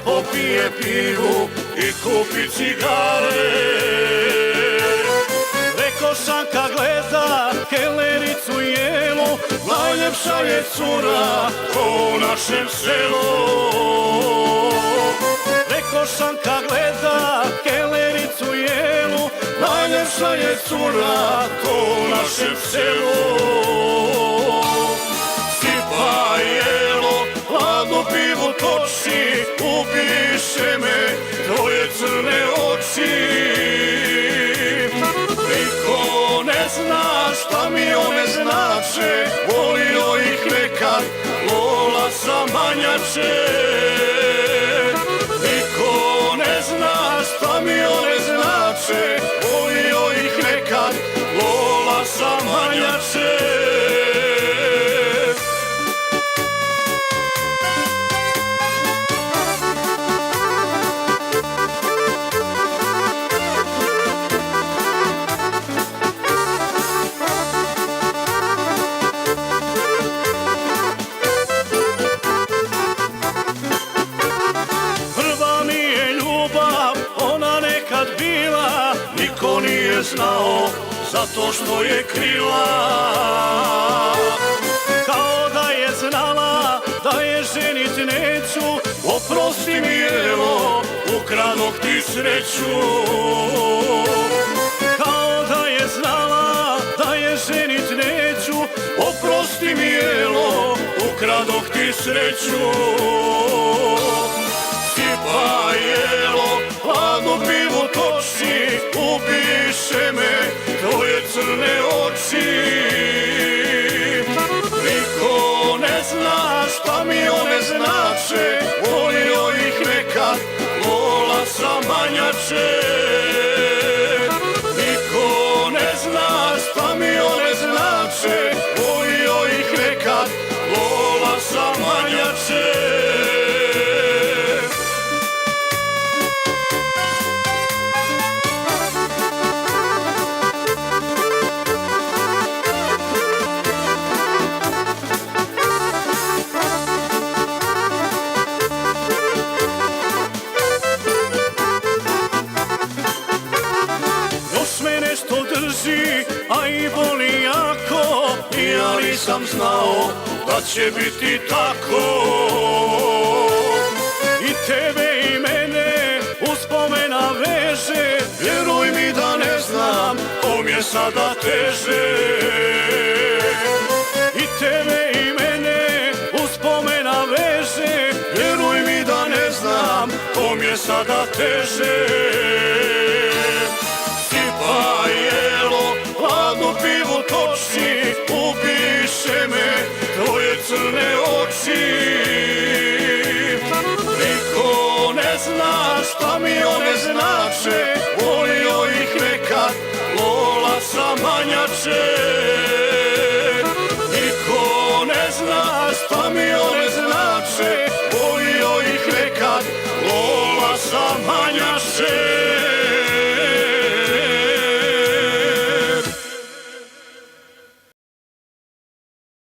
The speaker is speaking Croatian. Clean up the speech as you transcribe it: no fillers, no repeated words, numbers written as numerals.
popije pivu i kupi cigare. Reko sam kad gleda kelnericu jelu, najljepša je cura u našem selu. Reko sam kad gleda kelnericu jelu, najljepša je cura u našem selu. Sipa jelo, hladnu pivu toči, ubiše me tvoje crne oči. Niko ne zna šta mi one znače, volio ih nekad Lola sa Manjače. Niko ne zna šta mi one znače, volio ih nekad Lola sa Manjače. Niko nije znao zato što je krila, kao da je znala da je ženit neću. Oprosti mi evo, ukradoh ti sreću. Kao da je znala da je ženit neću, oprosti mi evo, ukradoh ti sreću. Sipa jelo, hladnu pivu toči, ubiše me tvoje crne oči. Niko ne zna šta mi one znače, volio ih nekad Lola sa Manjače. Niko ne zna šta mi one znače, volio ih nekad Lola sa Manjače. A i boli jako, ja nisam znao da će biti tako. I tebe i mene uspomena veže, vjeruj mi da ne znam kom je sada teže. I tebe i mene uspomena veže, vjeruj mi da ne znam kom je sada teže. Sipa jelo, hladnu pivu toči, ubiše me tvoje crne oči. Niko ne zna šta mi one znače, volio ih nekad Lola sa Manjače. Niko ne zna šta mi one znače, volio ih nekad Lola sa Manjače.